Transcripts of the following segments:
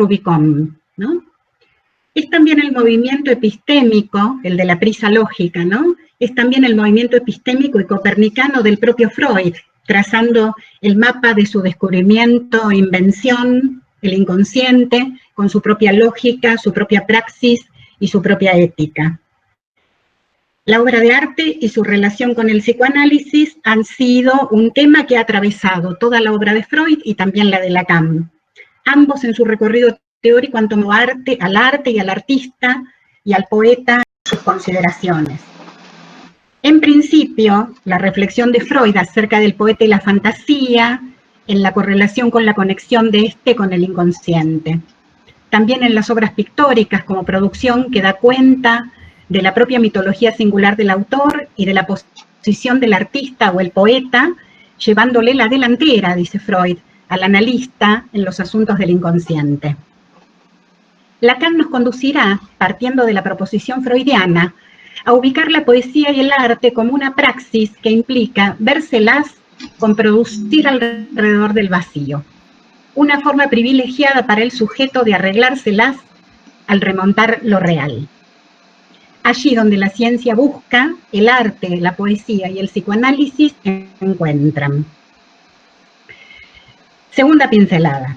Rubicón, ¿no? Es también el movimiento epistémico, el de la prisa lógica, ¿no? Es también el movimiento epistémico y copernicano del propio Freud, trazando el mapa de su descubrimiento e invención, el inconsciente, con su propia lógica, su propia praxis y su propia ética. La obra de arte y su relación con el psicoanálisis han sido un tema que ha atravesado toda la obra de Freud y también la de Lacan. Ambos en su recorrido teórico han tomado al arte y al artista y al poeta en sus consideraciones. En principio, la reflexión de Freud acerca del poeta y la fantasía, en la correlación con la conexión de este con el inconsciente. También en las obras pictóricas como producción que da cuenta de la propia mitología singular del autor y de la posición del artista o el poeta, llevándole la delantera, dice Freud, al analista en los asuntos del inconsciente. Lacan nos conducirá, partiendo de la proposición freudiana, a ubicar la poesía y el arte como una praxis que implica vérselas con producir alrededor del vacío. Una forma privilegiada para el sujeto de arreglárselas al remontar lo real. Allí donde la ciencia busca, el arte, la poesía y el psicoanálisis se encuentran. Segunda pincelada.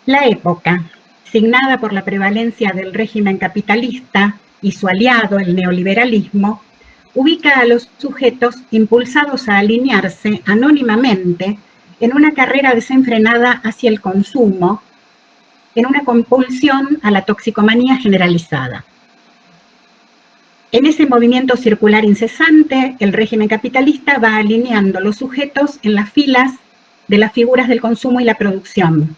La época, signada por la prevalencia del régimen capitalista y su aliado, el neoliberalismo, ubica a los sujetos impulsados a alinearse anónimamente en una carrera desenfrenada hacia el consumo, en una compulsión a la toxicomanía generalizada. En ese movimiento circular incesante, el régimen capitalista va alineando los sujetos en las filas de las figuras del consumo y la producción,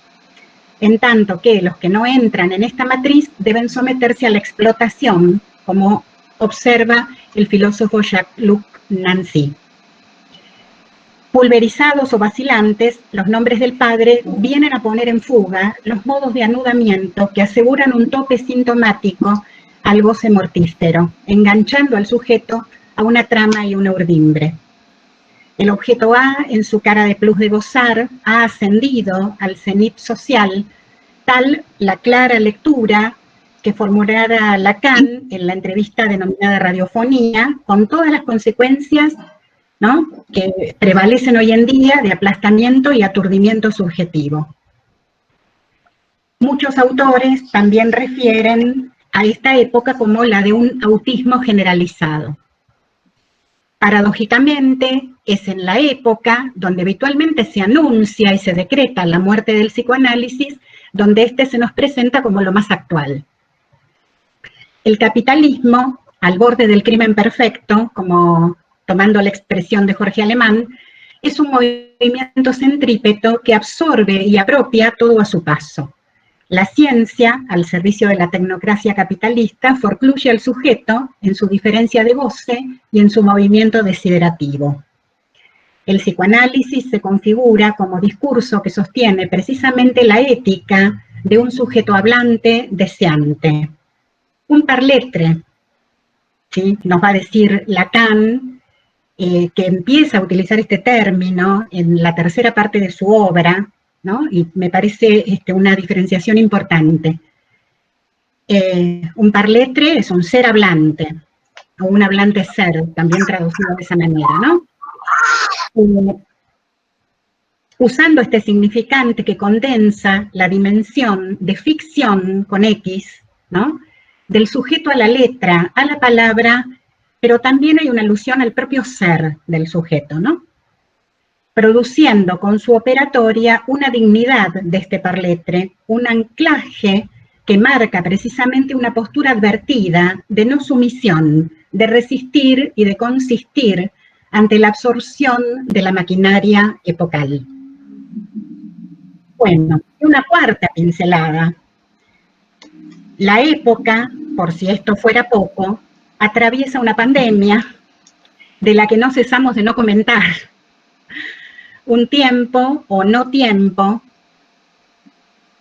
en tanto que los que no entran en esta matriz deben someterse a la explotación, como observa el filósofo Jacques-Luc Nancy. Pulverizados o vacilantes, los nombres del padre vienen a poner en fuga los modos de anudamiento que aseguran un tope sintomático al goce mortífero, enganchando al sujeto a una trama y una urdimbre. El objeto A, en su cara de plus de gozar, ha ascendido al cenit social, tal la clara lectura que formulara Lacan en la entrevista denominada radiofonía, con todas las consecuencias, ¿no?, que prevalecen hoy en día de aplastamiento y aturdimiento subjetivo. Muchos autores también refieren a esta época como la de un autismo generalizado. Paradójicamente, es en la época donde habitualmente se anuncia y se decreta la muerte del psicoanálisis, donde este se nos presenta como lo más actual. El capitalismo, al borde del crimen perfecto, como tomando la expresión de Jorge Alemán, es un movimiento centrípeto que absorbe y apropia todo a su paso. La ciencia, al servicio de la tecnocracia capitalista, forcluye al sujeto en su diferencia de goce y en su movimiento desiderativo. El psicoanálisis se configura como discurso que sostiene precisamente la ética de un sujeto hablante deseante. Un parletre, ¿sí?, nos va a decir Lacan, que empieza a utilizar este término en la tercera parte de su obra, ¿no?, y me parece una diferenciación importante. Un parletre es un ser hablante, o un hablante ser, también traducido de esa manera, ¿no? Usando este significante que condensa la dimensión de ficción con X, ¿no?, del sujeto a la letra, a la palabra, pero también hay una alusión al propio ser del sujeto, ¿no?, produciendo con su operatoria una dignidad de este parletre, un anclaje que marca precisamente una postura advertida de no sumisión, de resistir y de consistir ante la absorción de la maquinaria epocal. Bueno, una cuarta pincelada. La época, por si esto fuera poco, atraviesa una pandemia de la que no cesamos de no comentar. Un tiempo o no tiempo,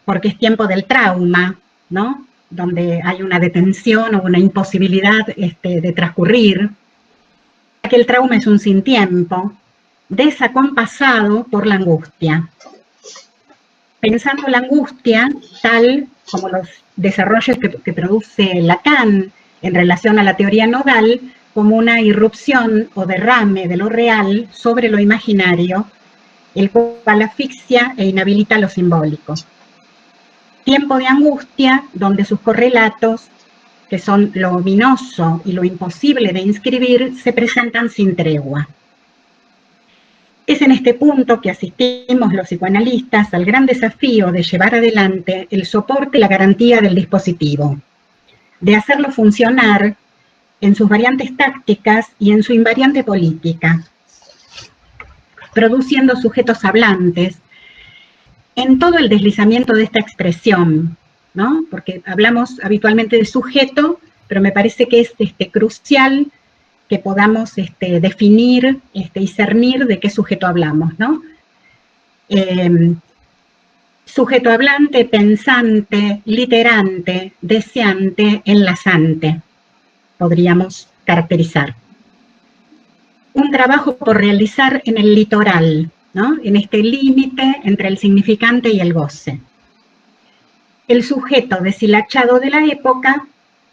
porque es tiempo del trauma, ¿no?, donde hay una detención o una imposibilidad de transcurrir. Que el trauma es un sin tiempo, desacompasado por la angustia. pensando la angustia tal como los desarrollos que produce Lacan en relación a la teoría nodal, como una irrupción o derrame de lo real sobre lo imaginario, el cual asfixia e inhabilita lo simbólico. Tiempo de angustia, donde sus correlatos, que son lo ominoso y lo imposible de inscribir, se presentan sin tregua. Es en este punto que asistimos los psicoanalistas al gran desafío de llevar adelante el soporte y la garantía del dispositivo, de hacerlo funcionar en sus variantes tácticas y en su invariante política, produciendo sujetos hablantes en todo el deslizamiento de esta expresión, ¿no? Porque hablamos habitualmente de sujeto, pero me parece que es crucial que podamos definir y discernir de qué sujeto hablamos, ¿no? Sujeto hablante, pensante, literante, deseante, enlazante, podríamos caracterizar. Un trabajo por realizar en el litoral, ¿no? En este límite entre el significante y el goce. El sujeto deshilachado de la época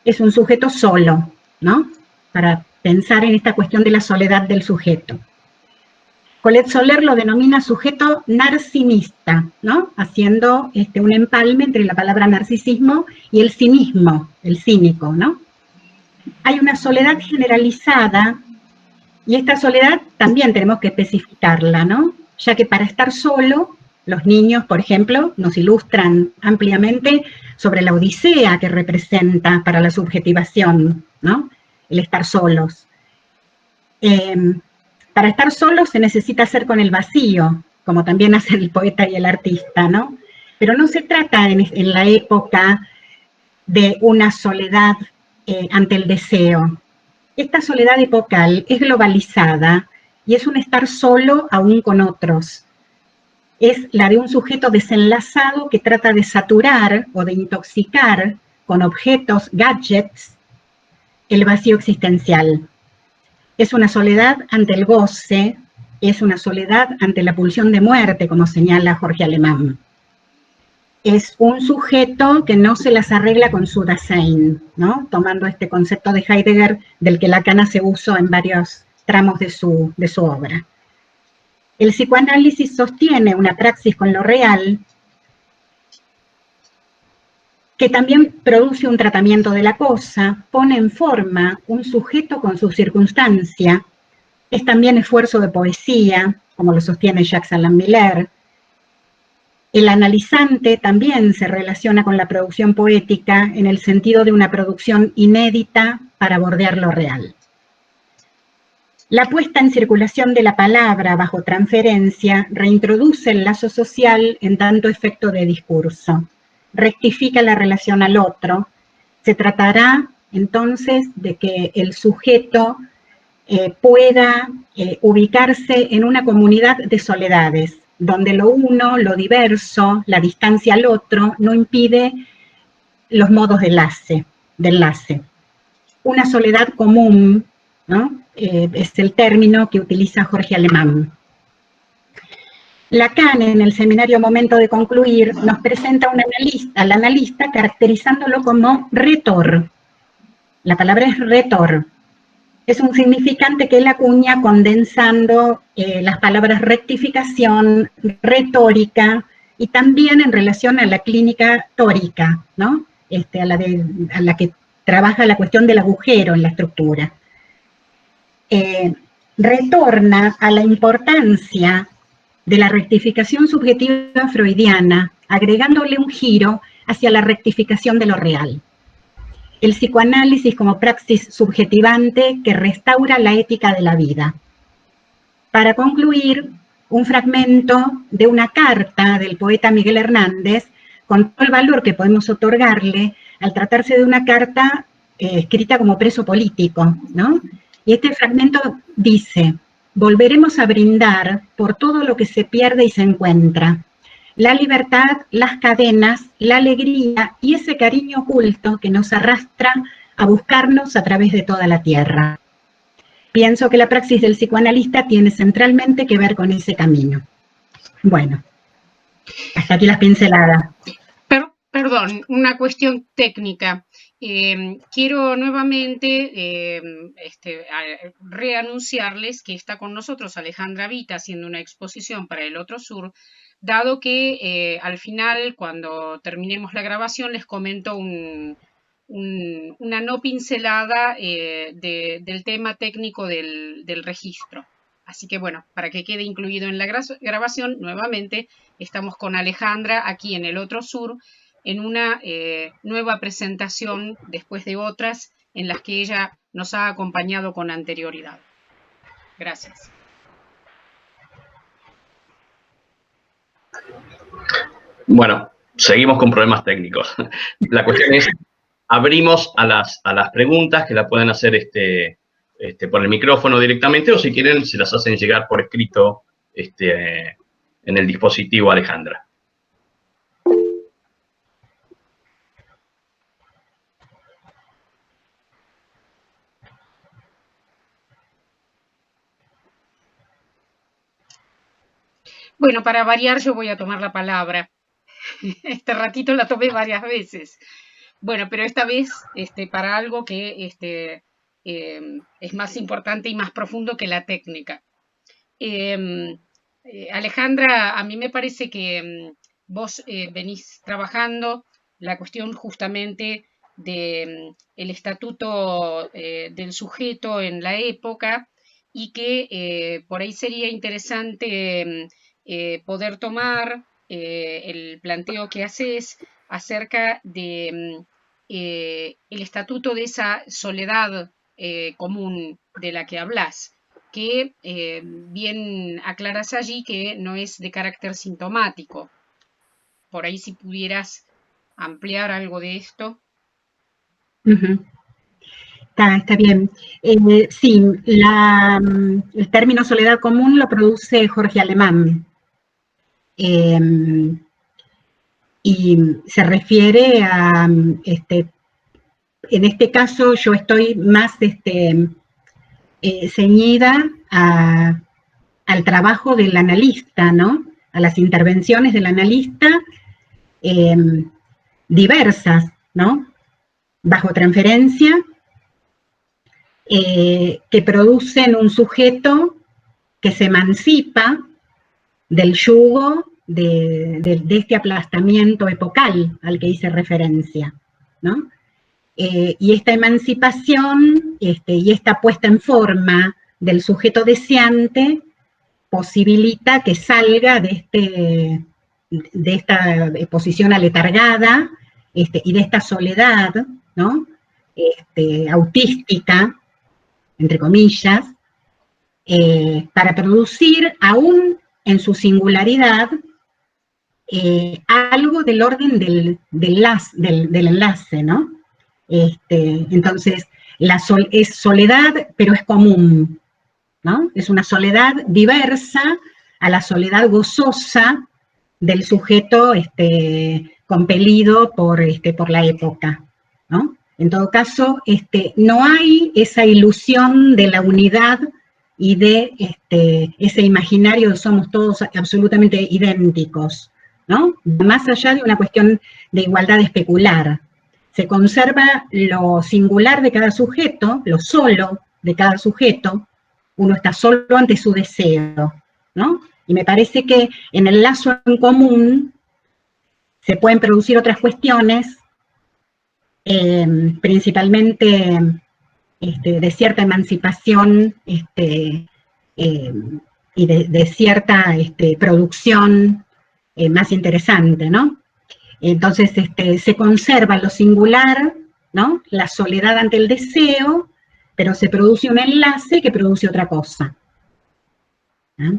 es un sujeto solo, ¿no? Para pensar en esta cuestión de la soledad del sujeto. Colette Soler lo denomina sujeto narcisista, ¿no? Haciendo un empalme entre la palabra narcisismo y el cinismo, el cínico, ¿no? Hay una soledad generalizada y esta soledad también tenemos que especificarla, ¿no? Ya que para estar solo, los niños, por ejemplo, nos ilustran ampliamente sobre la odisea que representa para la subjetivación, ¿no? El estar solos. Para estar solos se necesita hacer con el vacío, como también hacen el poeta y el artista, ¿no? Pero no se trata en la época de una soledad ante el deseo. Esta soledad epocal es globalizada y es un estar solo aún con otros. Es la de un sujeto desenlazado que trata de saturar o de intoxicar con objetos, gadgets, el vacío existencial. Es una soledad ante el goce, es una soledad ante la pulsión de muerte, como señala Jorge Alemán. Es un sujeto que no se las arregla con su Dasein, ¿no? Tomando este concepto de Heidegger del que Lacan hace uso en varios tramos de su obra. El psicoanálisis sostiene una praxis con lo real que también produce un tratamiento de la cosa, pone en forma un sujeto con su circunstancia, es también esfuerzo de poesía, como lo sostiene Jacques Alain Miller. El analizante también se relaciona con la producción poética en el sentido de una producción inédita para bordear lo real. La puesta en circulación de la palabra bajo transferencia reintroduce el lazo social en tanto efecto de discurso, rectifica la relación al otro. Se tratará entonces de que el sujeto pueda ubicarse en una comunidad de soledades, donde lo uno, lo diverso, la distancia al otro, no impide los modos de enlace. Una soledad común, ¿no? Es el término que utiliza Jorge Alemán. Lacan, en el seminario Momento de Concluir, nos presenta al analista caracterizándolo como retor. La palabra es retor. Es un significante que él acuña condensando las palabras rectificación, retórica, y también en relación a la clínica tórica, ¿no? A la que trabaja la cuestión del agujero en la estructura. Retorna a la importancia de la rectificación subjetiva freudiana, agregándole un giro hacia la rectificación de lo real. El psicoanálisis como praxis subjetivante que restaura la ética de la vida. Para concluir, un fragmento de una carta del poeta Miguel Hernández, con todo el valor que podemos otorgarle al tratarse de una carta escrita como preso político, ¿no? Y este fragmento dice: volveremos a brindar por todo lo que se pierde y se encuentra. La libertad, las cadenas, la alegría y ese cariño oculto que nos arrastra a buscarnos a través de toda la tierra. Pienso que la praxis del psicoanalista tiene centralmente que ver con ese camino. Bueno, Hasta aquí las pinceladas. Perdón, una cuestión técnica. Quiero nuevamente reanunciarles que está con nosotros Alejandra Vita haciendo una exposición para el Otro Sur, dado que al final, cuando terminemos la grabación, les comento una no pincelada del tema técnico del registro. Así que bueno, para que quede incluido en la grabación, nuevamente estamos con Alejandra aquí en el Otro Sur, en una nueva presentación después de otras en las que ella nos ha acompañado con anterioridad. Gracias. Bueno, seguimos con problemas técnicos. La cuestión es, abrimos a las preguntas que la pueden hacer por el micrófono directamente, o si quieren se las hacen llegar por escrito en el dispositivo Alejandra. Bueno, para variar yo voy a tomar la palabra. Este ratito la tomé varias veces. Bueno, pero esta vez para algo que es más importante y más profundo que la técnica. Alejandra, a mí me parece que vos venís trabajando la cuestión justamente de el estatuto del sujeto en la época y que por ahí sería interesante poder tomar el planteo que haces acerca de el estatuto de esa soledad común de la que hablas, que bien aclaras allí que no es de carácter sintomático. Por ahí si pudieras ampliar algo de esto. Está bien. Sí, el término soledad común lo produce Jorge Alemán. Y se refiere a, en este caso yo estoy más ceñida al trabajo del analista, ¿no? A las intervenciones del analista diversas, ¿no? Bajo transferencia, que producen un sujeto que se emancipa del yugo de este aplastamiento epocal al que hice referencia, ¿no? Y esta emancipación y esta puesta en forma del sujeto deseante posibilita que salga de esta posición aletargada y de esta soledad, ¿no? Autística, entre comillas, para producir aún en su singularidad algo del orden del enlace, ¿no? Entonces, es soledad, pero es común, ¿no? Es una soledad diversa a la soledad gozosa del sujeto compelido por la época, ¿no? En todo caso, no hay esa ilusión de la unidad y de ese imaginario de somos todos absolutamente idénticos, ¿no? Más allá de una cuestión de igualdad especular. Se conserva lo singular de cada sujeto, lo solo de cada sujeto, uno está solo ante su deseo, ¿no? Y me parece que en el lazo en común se pueden producir otras cuestiones, principalmente de cierta emancipación y de cierta producción más interesante, ¿no? Entonces se conserva lo singular, ¿no? La soledad ante el deseo, pero se produce un enlace que produce otra cosa. ¿Eh?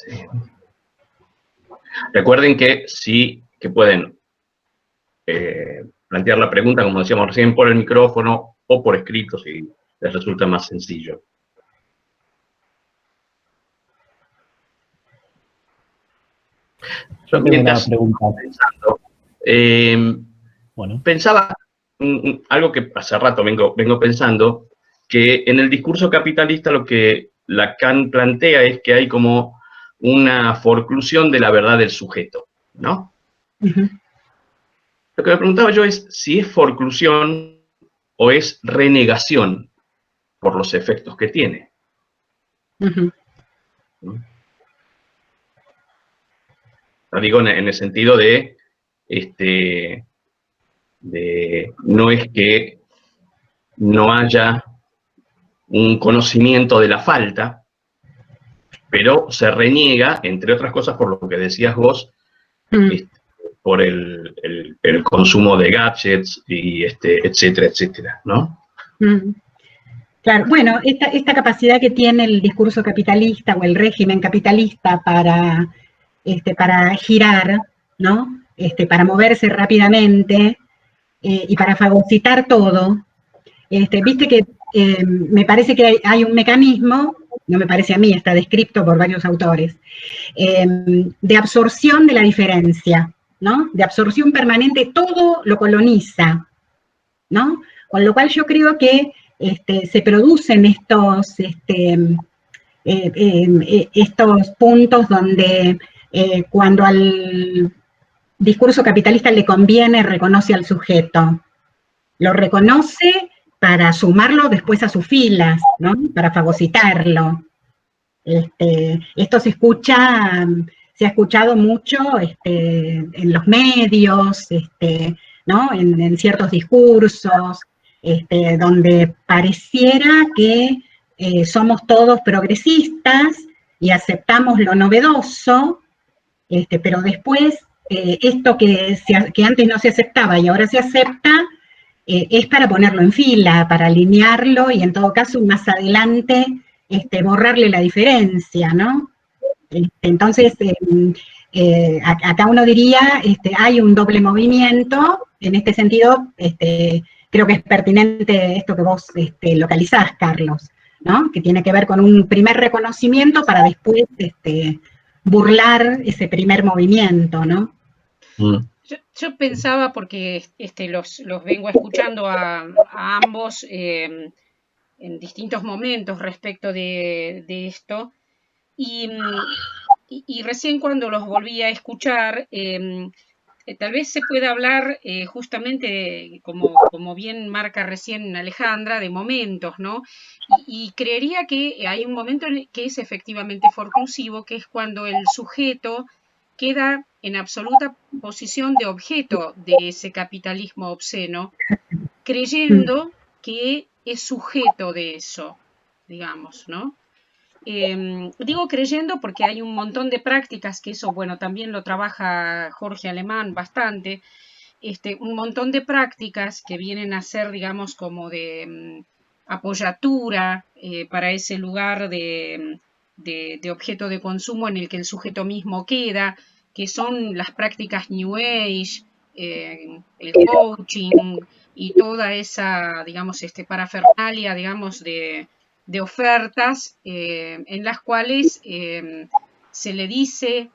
Sí. Recuerden que sí que pueden plantear la pregunta, como decíamos recién, por el micrófono o por escrito, si les resulta más sencillo. Yo tengo una pregunta. Pensando, Bueno. Pensaba algo que hace rato vengo pensando, que en el discurso capitalista lo que Lacan plantea es que hay como una forclusión de la verdad del sujeto, ¿no? Ujú. Lo que me preguntaba yo es si es forclusión o es renegación por los efectos que tiene. Ujú. Lo digo en el sentido de no es que no haya un conocimiento de la falta, pero se reniega, entre otras cosas, por lo que decías vos, por el consumo de gadgets, y etcétera, etcétera, ¿no? Claro, bueno, esta capacidad que tiene el discurso capitalista o el régimen capitalista para girar, ¿no? Para moverse rápidamente y para fagocitar todo. Viste que me parece que hay un mecanismo, no me parece a mí, está descrito por varios autores, de absorción de la diferencia, ¿no? De absorción permanente, todo lo coloniza, ¿no? Con lo cual yo creo que se producen estos puntos donde cuando al discurso capitalista le conviene, reconoce al sujeto. Lo reconoce para sumarlo después a sus filas, ¿no? Para fagocitarlo. Esto se ha escuchado mucho en los medios, ¿no? En ciertos discursos, donde pareciera que somos todos progresistas y aceptamos lo novedoso, pero después esto que antes no se aceptaba y ahora se acepta, es para ponerlo en fila, para alinearlo y en todo caso más adelante borrarle la diferencia, ¿no? Entonces, acá uno diría, hay un doble movimiento, en este sentido, creo que es pertinente esto que vos localizás, Carlos, ¿no? Que tiene que ver con un primer reconocimiento para después burlar ese primer movimiento, ¿no? Yo pensaba, porque los vengo escuchando a ambos en distintos momentos respecto de esto, y recién cuando los volví a escuchar, tal vez se pueda hablar justamente, como bien marca recién Alejandra, de momentos, ¿no? Y creería que hay un momento que es efectivamente forclusivo, que es cuando el sujeto queda en absoluta posición de objeto de ese capitalismo obsceno, creyendo que es sujeto de eso, digamos, ¿no? Digo creyendo porque hay un montón de prácticas que eso, bueno, también lo trabaja Jorge Alemán bastante, un montón de prácticas que vienen a ser, digamos, como de apoyatura para ese lugar de objeto de consumo en el que el sujeto mismo queda, que son las prácticas New Age, el coaching y toda esa, digamos, parafernalia, digamos, de ofertas en las cuales se le dice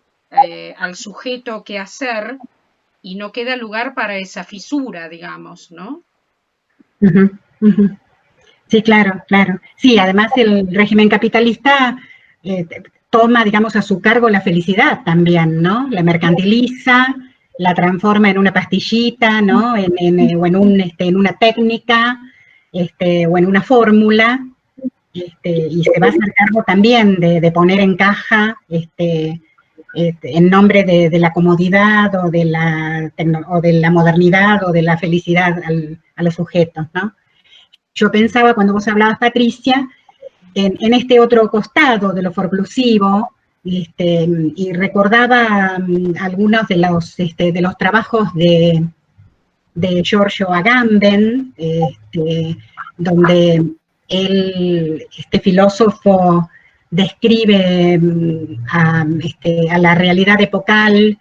al sujeto qué hacer y no queda lugar para esa fisura, digamos, ¿no? Uh-huh, uh-huh. Sí, claro, claro. Sí, además el régimen capitalista toma, digamos, a su cargo la felicidad también, ¿no? La mercantiliza, la transforma en una pastillita, ¿no? O en una técnica, o en una fórmula, y se va a hacer cargo también de poner en caja, en nombre de la comodidad o de la modernidad o de la felicidad a los sujetos, ¿no? Yo pensaba, cuando vos hablabas, Patricia, en este otro costado de lo forclusivo, y recordaba algunos de los trabajos de Giorgio Agamben, donde este filósofo describe a la realidad epocal,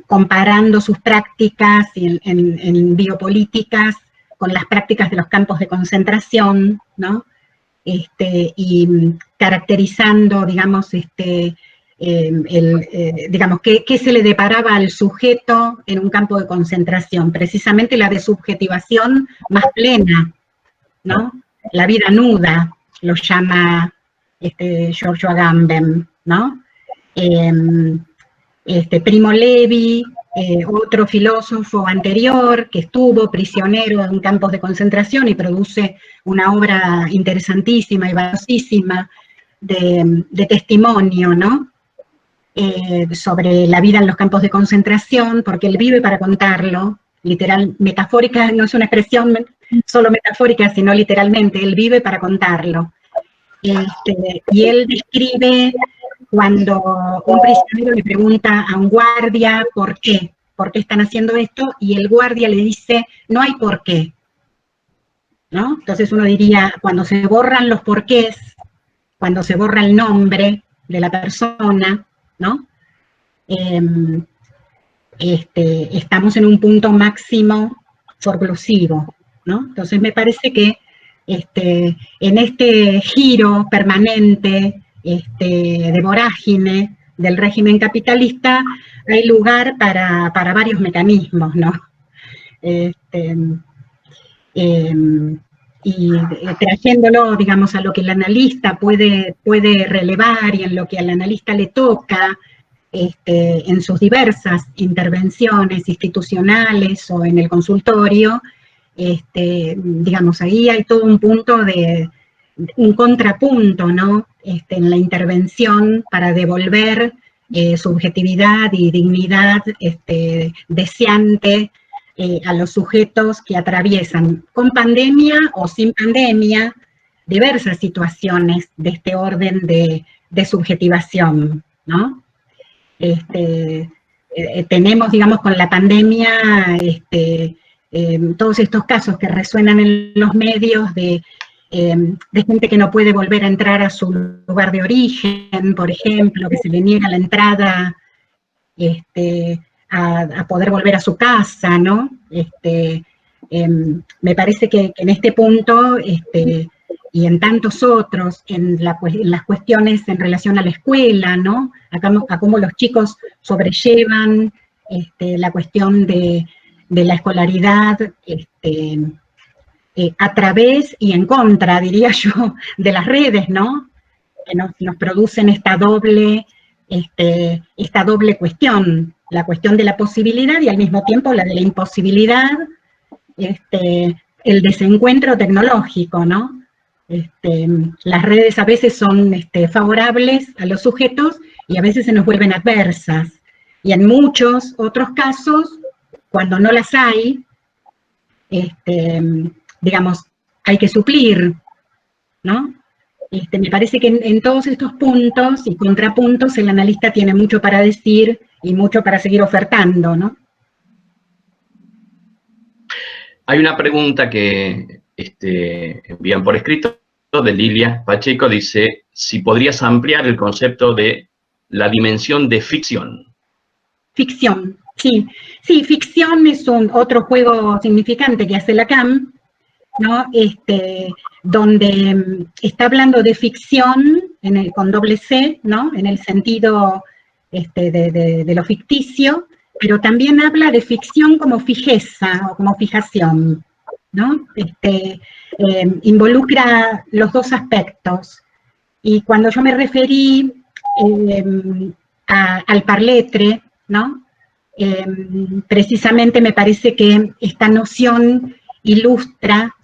comparando sus prácticas en biopolíticas con las prácticas de los campos de concentración, ¿no? Y caracterizando, digamos, digamos, qué se le deparaba al sujeto en un campo de concentración, precisamente la desubjetivación más plena, ¿no? La vida nuda, lo llama Giorgio Agamben, ¿no? Primo Levi, otro filósofo anterior que estuvo prisionero en campos de concentración y produce una obra interesantísima y valiosísima de testimonio, ¿no? Sobre la vida en los campos de concentración, porque él vive para contarlo, literal, metafórica, no es una expresión solo metafórica, sino literalmente, él vive para contarlo. Y él describe cuando un prisionero le pregunta a un guardia por qué están haciendo esto, y el guardia le dice, no hay por qué, ¿no? Entonces uno diría, cuando se borran los porqués, cuando se borra el nombre de la persona, ¿no? Estamos en un punto máximo sorclusivo, ¿no? Entonces me parece que en este giro permanente de vorágine del régimen capitalista hay lugar para varios mecanismos, ¿no? Y trayéndolo, digamos, a lo que el analista puede relevar y en lo que al analista le toca, en sus diversas intervenciones institucionales o en el consultorio, digamos, ahí hay todo un punto un contrapunto, ¿no? En la intervención para devolver subjetividad y dignidad deseante a los sujetos que atraviesan, con pandemia o sin pandemia, diversas situaciones de este orden de subjetivación, ¿no? Tenemos, digamos, con la pandemia, todos estos casos que resuenan en los medios de gente que no puede volver a entrar a su lugar de origen, por ejemplo, que se le niega la entrada a poder volver a su casa, ¿no? Me parece que en este punto, y en tantos otros, en las cuestiones en relación a la escuela, ¿no? A cómo los chicos sobrellevan la cuestión de la escolaridad, a través y en contra, diría yo, de las redes, ¿no? Que nos producen esta doble cuestión, la cuestión de la posibilidad y al mismo tiempo la de la imposibilidad, el desencuentro tecnológico, ¿no? Las redes a veces son favorables a los sujetos y a veces se nos vuelven adversas. Y en muchos otros casos, cuando no las hay, digamos, hay que suplir, ¿no? Me parece que en todos estos puntos y contrapuntos el analista tiene mucho para decir y mucho para seguir ofertando, ¿no? Hay una pregunta que envían por escrito de Lilia Pacheco, dice, si podrías ampliar el concepto de la dimensión de ficción. Ficción, sí. Sí, ficción es otro juego significante que hace Lacan, ¿no? Donde está hablando de ficción con doble C, ¿no? En el sentido de lo ficticio, pero también habla de ficción como fijeza o como fijación, ¿no? Involucra los dos aspectos. Y cuando yo me referí al parletre, ¿no? Precisamente me parece que esta noción ilustra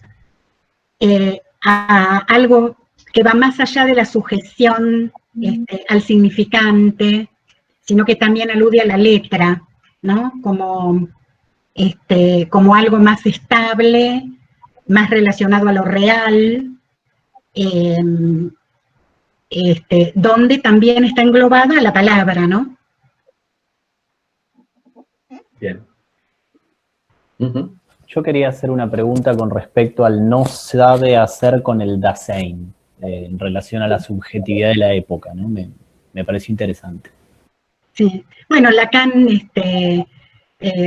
a algo que va más allá de la sujeción al significante, sino que también alude a la letra, ¿no? Como algo más estable, más relacionado a lo real, donde también está englobada la palabra, ¿no? Bien. Yo quería hacer una pregunta con respecto al no sabe hacer con el Dasein, en relación a la subjetividad de la época, ¿no? Me parece interesante. Sí, bueno, Lacan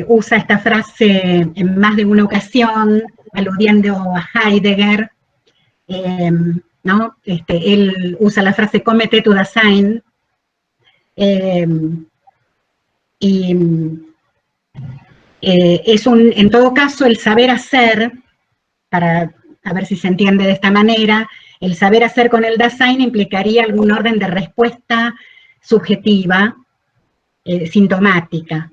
usa esta frase en más de una ocasión, aludiendo a Heidegger, ¿no? Él usa la frase "Comete tu Dasein", En todo caso, el saber hacer, para a ver si se entiende de esta manera, el saber hacer con el Dasein implicaría algún orden de respuesta subjetiva, sintomática,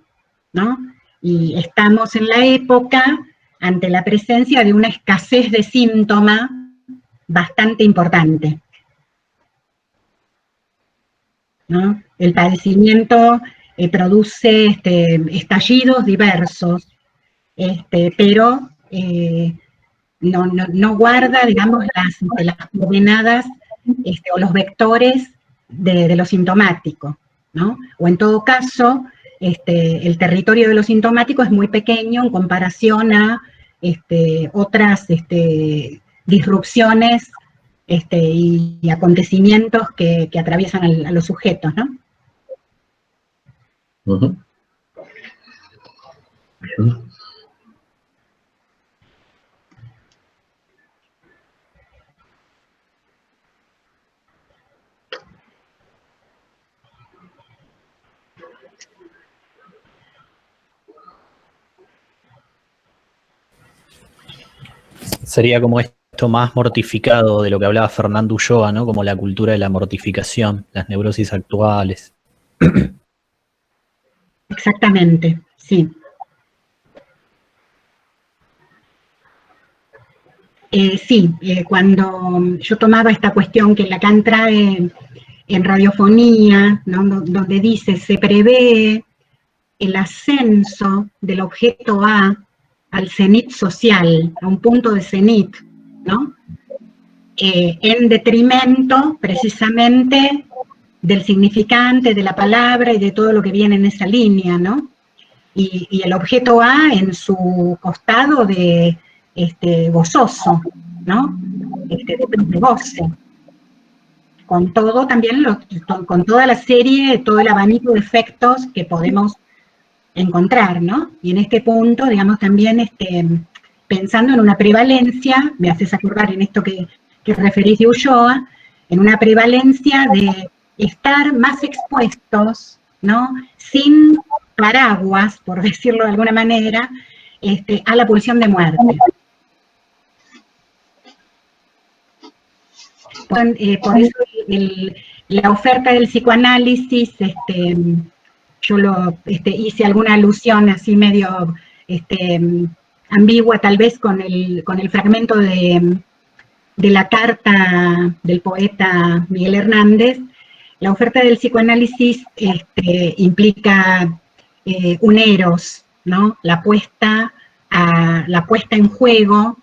¿no? Y estamos en la época ante la presencia de una escasez de síntoma bastante importante, ¿no? El padecimiento produce estallidos diversos, pero no guarda, digamos, las coordenadas o los vectores de lo sintomático, ¿no? O en todo caso, el territorio de lo sintomático es muy pequeño en comparación a otras disrupciones y acontecimientos que atraviesan a los sujetos, ¿no? Uh-huh. Sería como esto más mortificado de lo que hablaba Fernando Ulloa, ¿no? Como la cultura de la mortificación, las neurosis actuales. Exactamente, sí. Cuando yo tomaba esta cuestión que Lacan trae en radiofonía, ¿no? Donde dice, se prevé el ascenso del objeto A al cenit social, a un punto de cenit, ¿no? En detrimento, precisamente, del significante, de la palabra y de todo lo que viene en esa línea, ¿no? Y el objeto A en su costado de gozoso, ¿no? De goce. Con todo también, con toda la serie, todo el abanico de efectos que podemos encontrar, ¿no? Y en este punto, digamos, también pensando en una prevalencia, me haces acordar en esto que referís de Ulloa, en una prevalencia de estar más expuestos, ¿no? Sin paraguas, por decirlo de alguna manera, a la pulsión de muerte. Por eso la oferta del psicoanálisis, yo hice alguna alusión así medio ambigua tal vez con el fragmento de la carta del poeta Miguel Hernández. La oferta del psicoanálisis implica un eros, ¿no? La puesta en juego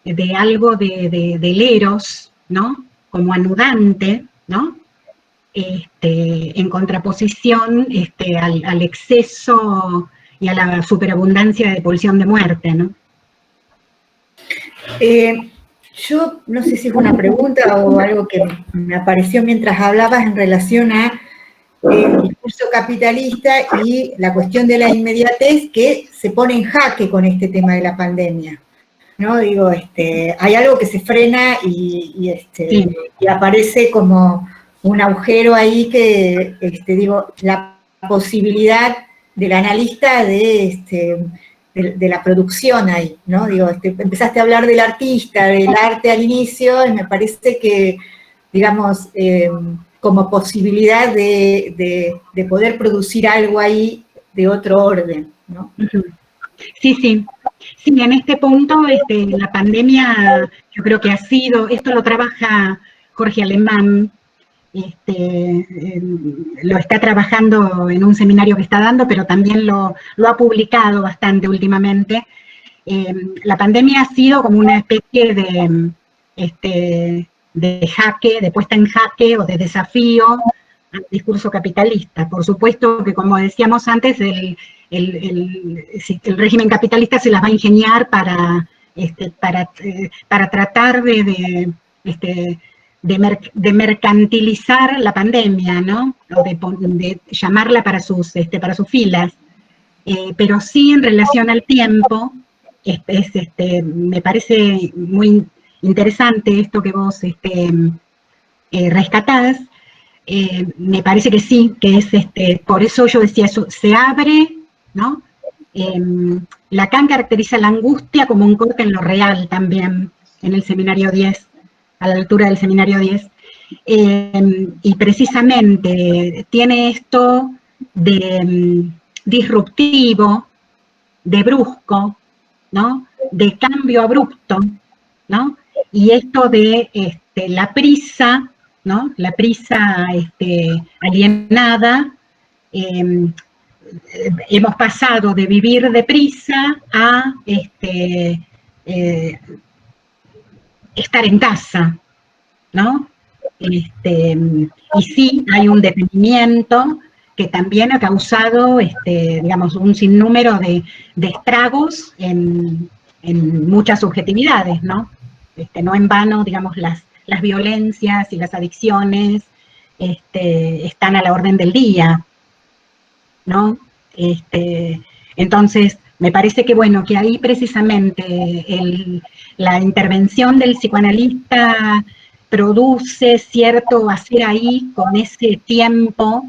de algo del eros, ¿no? Como anudante, ¿no? En contraposición al exceso y a la superabundancia de pulsión de muerte, ¿no? Yo no sé si es una pregunta o algo que me apareció mientras hablabas en relación a el discurso capitalista y la cuestión de la inmediatez que se pone en jaque con este tema de la pandemia, ¿no? Digo, hay algo que se frena y aparece como un agujero ahí que, digo, la posibilidad del analista de la producción ahí, ¿no? Digo, empezaste a hablar del artista, del arte al inicio, y me parece que, digamos, como posibilidad de poder producir algo ahí de otro orden, ¿no? Sí, sí. Sí, en este punto la pandemia yo creo que ha sido, esto lo trabaja Jorge Alemán, lo está trabajando en un seminario que está dando, pero también lo ha publicado bastante últimamente. La pandemia ha sido como una especie de jaque, de puesta en jaque o de desafío al discurso capitalista. Por supuesto que, como decíamos antes, el régimen capitalista se las va a ingeniar para tratar de mercantilizar la pandemia, ¿no? O de llamarla para sus filas. Pero sí, en relación al tiempo, me parece muy interesante esto que vos rescatás, me parece que sí, que es por eso yo decía eso, se abre, ¿no? Lacan caracteriza la angustia como un corte en lo real también, en el seminario 10, a la altura del seminario 10. Y precisamente tiene esto de disruptivo, de brusco, ¿no? De cambio abrupto, ¿no? Y esto de la prisa, ¿no? La prisa alienada. Hemos pasado de vivir deprisa a estar en casa, ¿no? Y sí, hay un detenimiento que también ha causado, digamos, un sinnúmero de estragos en muchas subjetividades, ¿no? No en vano, digamos, las violencias y las adicciones están a la orden del día, ¿no? Entonces, me parece que, bueno, que ahí precisamente la intervención del psicoanalista produce cierto hacer ahí con ese tiempo,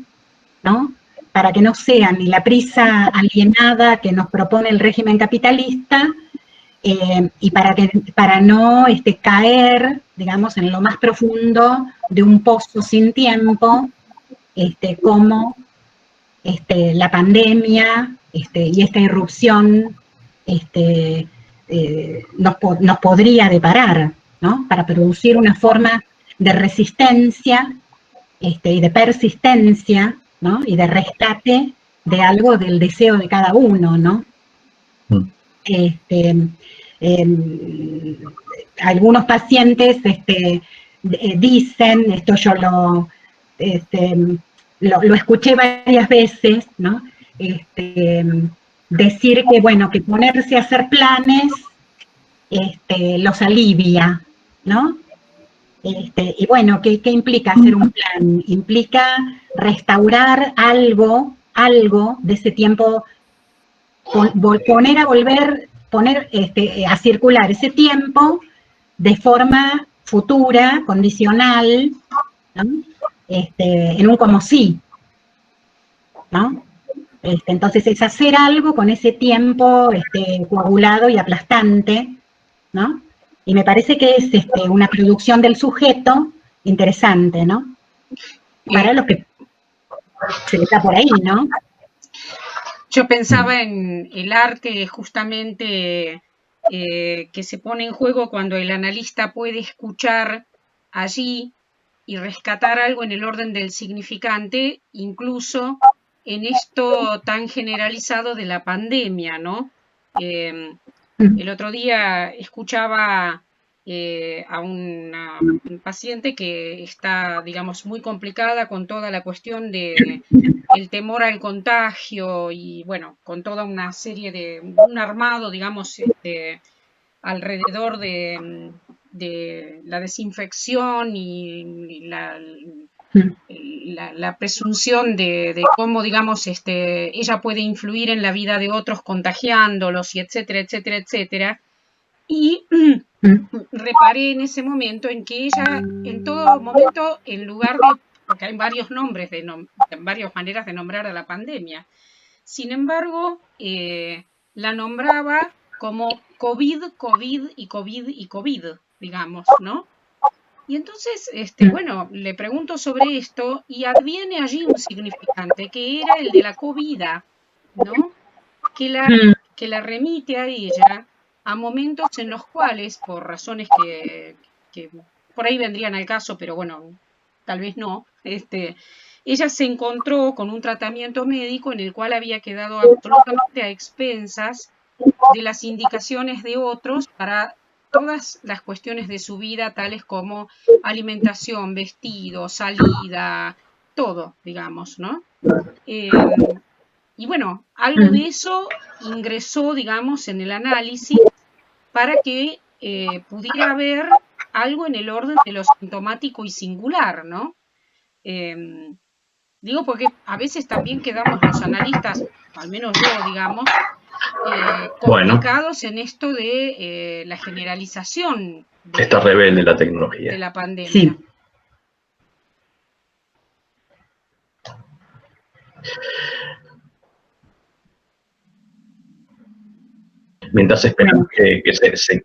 ¿no? Para que no sea ni la prisa alienada que nos propone el régimen capitalista, y para no caer, digamos, en lo más profundo de un pozo sin tiempo, como la pandemia y esta irrupción nos podría deparar, ¿no? Para producir una forma de resistencia y de persistencia, ¿no? Y de rescate de algo del deseo de cada uno, ¿no? Algunos pacientes dicen, esto yo lo escuché varias veces, ¿no? Decir que, bueno, que ponerse a hacer planes los alivia, ¿no? Y bueno, ¿qué implica hacer un plan? Implica restaurar algo de ese tiempo, poner a circular ese tiempo de forma futura, condicional, ¿no? En un como sí, ¿no? Entonces es hacer algo con ese tiempo coagulado y aplastante, ¿no? Y me parece que es una producción del sujeto interesante, ¿no? Para los que se está por ahí, ¿no? Yo pensaba en el arte justamente que se pone en juego cuando el analista puede escuchar allí y rescatar algo en el orden del significante, incluso en esto tan generalizado de la pandemia, ¿no? El otro día escuchaba a una paciente que está, digamos, muy complicada con toda la cuestión de el temor al contagio y, bueno, con toda una serie de, un armado, digamos, alrededor de la desinfección y la presunción de cómo, digamos, ella puede influir en la vida de otros contagiándolos y etcétera, etcétera, etcétera. Y reparé en ese momento en que ella, en todo momento, en lugar de, porque hay varios nombres, varias maneras de nombrar a la pandemia, sin embargo, la nombraba como COVID, COVID y COVID y COVID, digamos, ¿no? Y entonces, bueno, le pregunto sobre esto y adviene allí un significante, que era el de la covida, ¿no? Que la remite a ella a momentos en los cuales, por razones que por ahí vendrían al caso, pero bueno, tal vez no, ella se encontró con un tratamiento médico en el cual había quedado absolutamente a expensas de las indicaciones de otros para todas las cuestiones de su vida, tales como alimentación, vestido, salida, todo, digamos, ¿no? Y bueno, algo de eso ingresó, digamos, en el análisis para que pudiera haber algo en el orden de lo sintomático y singular, ¿no? Digo porque a veces también quedamos los analistas, al menos yo, digamos, complicados en esto de la generalización está rebelde la tecnología de la pandemia. Sí. Mientras esperamos que se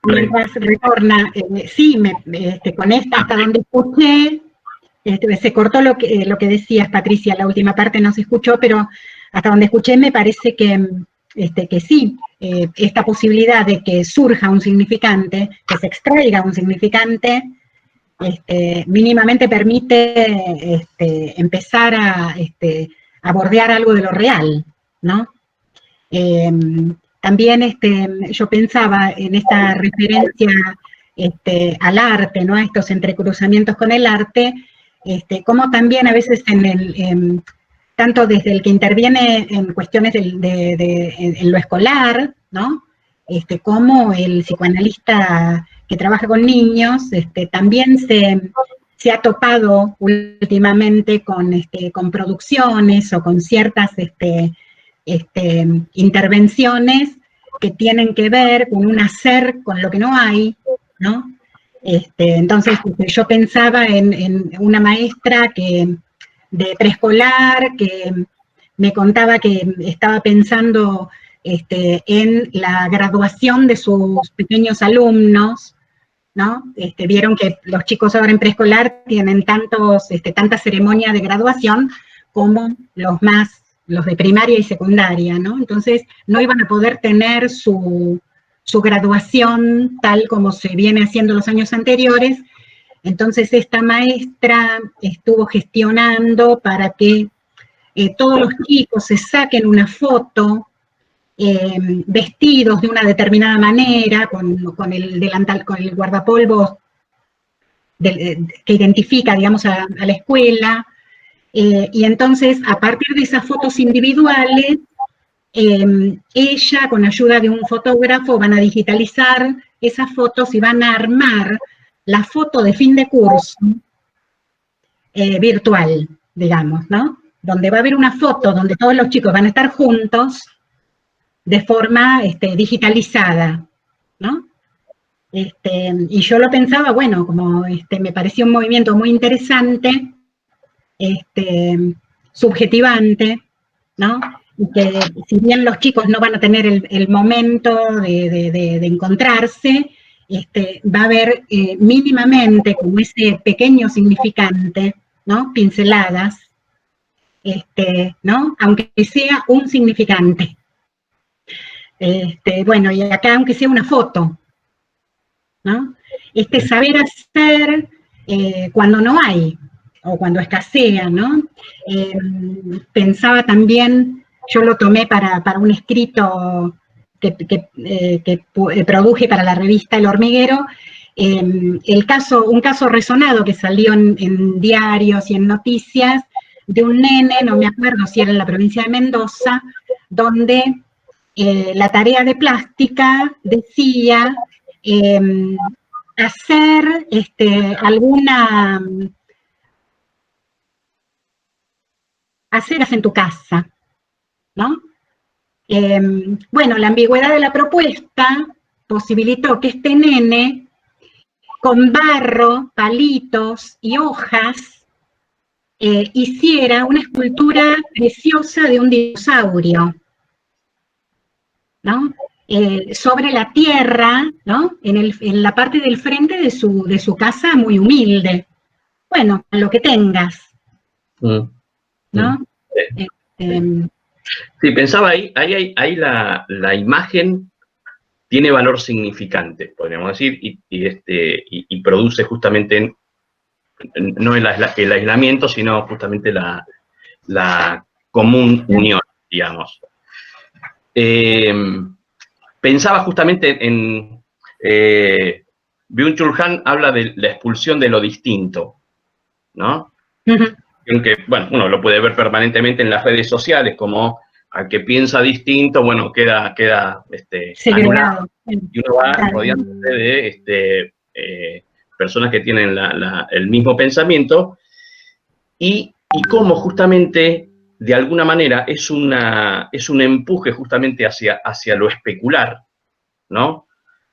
mientras retorna, sí, con esta hasta donde escuché, se cortó lo que decías, Patricia, la última parte no se escuchó, pero hasta donde escuché me parece que sí, esta posibilidad de que surja un significante, que se extraiga un significante, mínimamente permite empezar a bordear algo de lo real, ¿no? También yo pensaba en esta referencia al arte, ¿no? A estos entrecruzamientos con el arte, como también a veces tanto desde el que interviene en cuestiones en lo escolar, ¿no? Como el psicoanalista que trabaja con niños, también se ha topado últimamente con producciones o con ciertas intervenciones que tienen que ver con un hacer con lo que no hay, ¿no? Entonces, yo pensaba en una maestra de preescolar que me contaba que estaba pensando en la graduación de sus pequeños alumnos, ¿no? Vieron que los chicos ahora en preescolar tienen tanta ceremonia de graduación como los de primaria y secundaria, ¿no? Entonces, no iban a poder tener su graduación tal como se viene haciendo los años anteriores. Entonces, esta maestra estuvo gestionando para que todos los chicos se saquen una foto vestidos de una determinada manera, con el delantal, con el guardapolvos que identifica, digamos, a la escuela, y entonces, a partir de esas fotos individuales, ella, con ayuda de un fotógrafo, van a digitalizar esas fotos y van a armar la foto de fin de curso virtual, digamos, ¿no? Donde va a haber una foto donde todos los chicos van a estar juntos de forma digitalizada, ¿no? Y yo lo pensaba, bueno, como me pareció un movimiento muy interesante, subjetivante, ¿no? Y que si bien los chicos no van a tener el momento de encontrarse, va a haber mínimamente como ese pequeño significante, ¿no? Pinceladas, ¿no? Aunque sea un significante. Bueno, y acá aunque sea una foto, ¿no? Saber hacer cuando no hay, o cuando escasea, ¿no? Pensaba también, yo lo tomé para un escrito que produje para la revista El Hormiguero, un caso resonado que salió en diarios y en noticias, de un nene, no me acuerdo si era en la provincia de Mendoza, donde la tarea de plástica decía hacer haceras en tu casa, ¿no? Bueno, la ambigüedad de la propuesta posibilitó que este nene, con barro, palitos y hojas, hiciera una escultura preciosa de un dinosaurio, ¿no? Sobre la tierra, ¿no? En la parte del frente de su casa muy humilde. Bueno, lo que tengas, ¿no? Sí, pensaba ahí la imagen tiene valor significante, podríamos decir, y produce justamente no el aislamiento, sino justamente la común unión, digamos. Pensaba justamente en Byung-Chul Han habla de la expulsión de lo distinto, ¿no? Que, bueno, uno lo puede ver permanentemente en las redes sociales, como al que piensa distinto, bueno, queda anulado, y uno va rodeándose de personas que tienen el mismo pensamiento, y cómo justamente, de alguna manera, es un empuje justamente hacia lo especular, ¿no?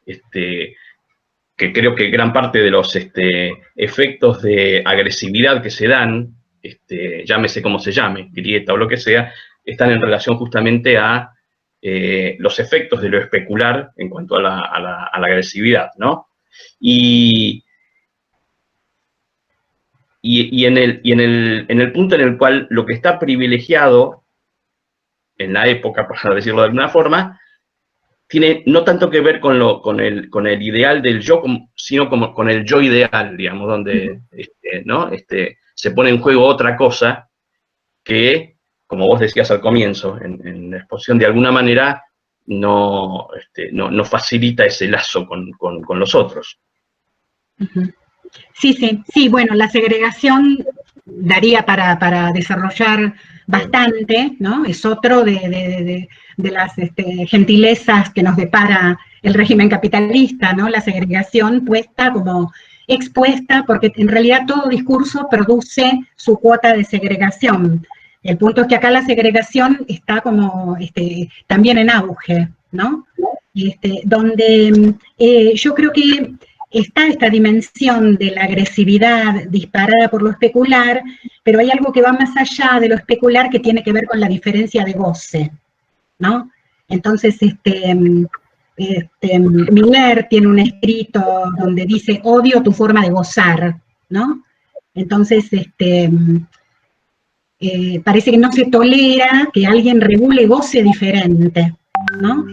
Que creo que gran parte de los efectos de agresividad que se dan llámese como se llame, grieta o lo que sea, están en relación justamente a los efectos de lo especular en cuanto a la agresividad, ¿no? Y en el punto en el cual lo que está privilegiado en la época, para decirlo de alguna forma, tiene no tanto que ver con el ideal del yo, sino como con el yo ideal, digamos, donde ¿no? Se pone en juego otra cosa que, como vos decías al comienzo, en la exposición, de alguna manera no facilita ese lazo con los otros. Sí, bueno, la segregación daría para desarrollar bastante, ¿no? Es otro de las gentilezas que nos depara el régimen capitalista, ¿no? La segregación expuesta, porque en realidad todo discurso produce su cuota de segregación. El punto es que acá la segregación está también en auge, ¿no? Donde yo creo que está esta dimensión de la agresividad disparada por lo especular, pero hay algo que va más allá de lo especular que tiene que ver con la diferencia de goce, ¿no? Entonces, Miller tiene un escrito donde dice, odio tu forma de gozar, ¿no? Entonces, parece que no se tolera que alguien regule goce diferente, ¿no?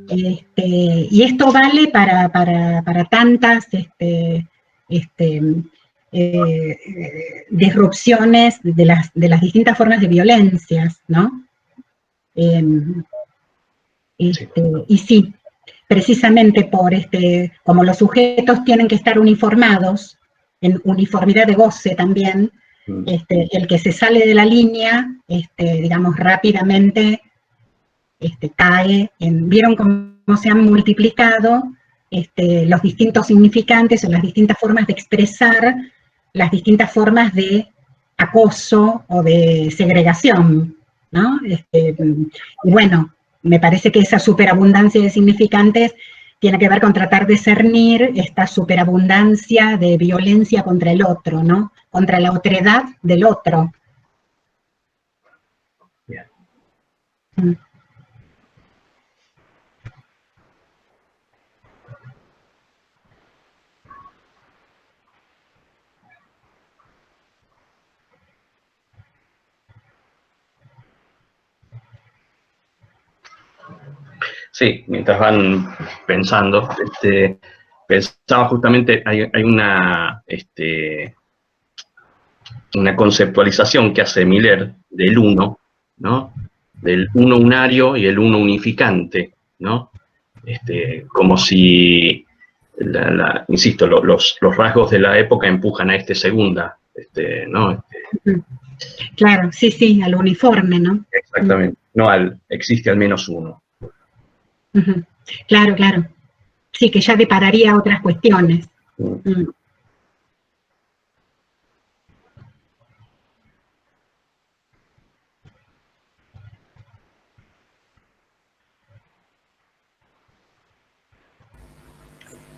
Y esto vale para tantas disrupciones de las distintas formas de violencias, ¿no? Y sí, precisamente como los sujetos tienen que estar uniformados, en uniformidad de goce también, el que se sale de la línea, digamos, rápidamente cae ¿vieron cómo se han multiplicado los distintos significantes o las distintas formas de expresar las distintas formas de acoso o de segregación, ¿no? Y bueno, me parece que esa superabundancia de significantes tiene que ver con tratar de discernir esta superabundancia de violencia contra el otro, ¿no? Contra la otredad del otro. Bien. Sí, mientras van pensando, pensaba justamente, hay una conceptualización que hace Miller del uno, ¿no? Del uno unario y el uno unificante, ¿no? Como si, insisto, los rasgos de la época empujan a segunda, ¿no? Claro, sí, al uniforme, ¿no? Exactamente, no existe al menos uno. Claro. Sí, que ya depararía otras cuestiones.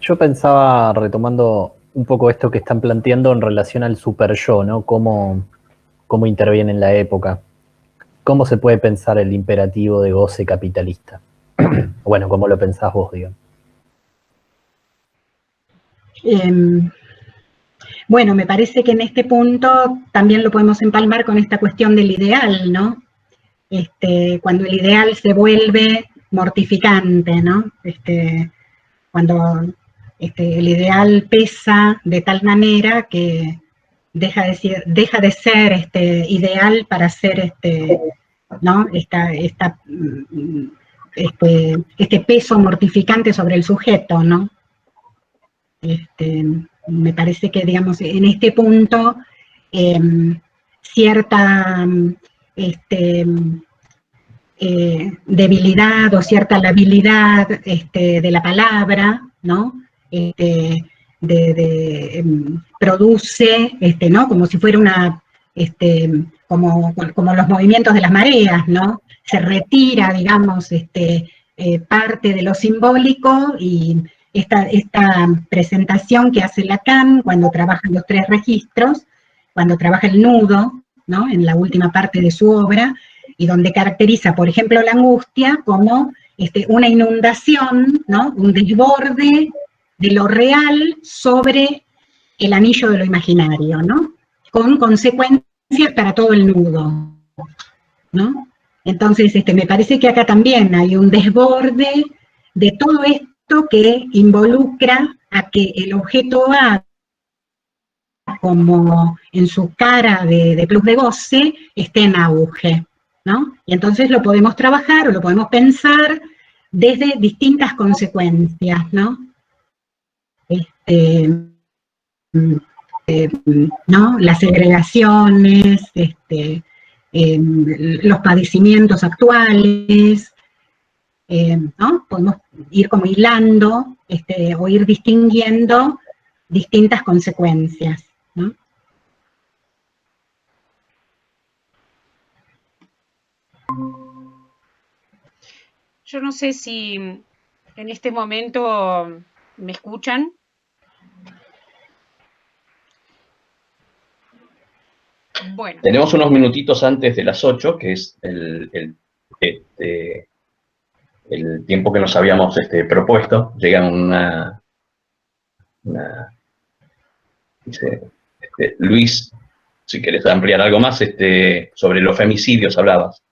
Yo pensaba, retomando un poco esto que están planteando en relación al super yo, ¿no? Cómo interviene en la época. ¿Cómo se puede pensar el imperativo de goce capitalista? Bueno, ¿cómo lo pensás vos, digamos? Bueno, me parece que en este punto también lo podemos empalmar con esta cuestión del ideal, ¿no? Cuando el ideal se vuelve mortificante, ¿no? Cuando el ideal pesa de tal manera que deja de ser ideal para ser ¿no? Este peso mortificante sobre el sujeto, ¿no? Me parece que, digamos, en este punto, cierta debilidad o cierta labilidad de la palabra, ¿no? Produce, ¿no? Como si fuera como los movimientos de las mareas, ¿no? Se retira, digamos, parte de lo simbólico y esta presentación que hace Lacan cuando trabaja los tres registros, cuando trabaja el nudo, ¿no? En la última parte de su obra, y donde caracteriza, por ejemplo, la angustia como una inundación, ¿no? Un desborde de lo real sobre el anillo de lo imaginario, ¿no? Con consecuencias para todo el nudo, ¿no? Entonces, me parece que acá también hay un desborde de todo esto que involucra a que el objeto A, como en su cara de plus de goce, esté en auge, ¿no? Y entonces lo podemos trabajar o lo podemos pensar desde distintas consecuencias, ¿no? ¿No? Las segregaciones, los padecimientos actuales, ¿no? Podemos ir como hilando o ir distinguiendo distintas consecuencias, ¿no? Yo no sé si en este momento me escuchan. Bueno. Tenemos unos minutitos antes de las 8, que es el tiempo que nos habíamos propuesto. Llega dice, Luis, si querés ampliar algo más, sobre los femicidios hablabas.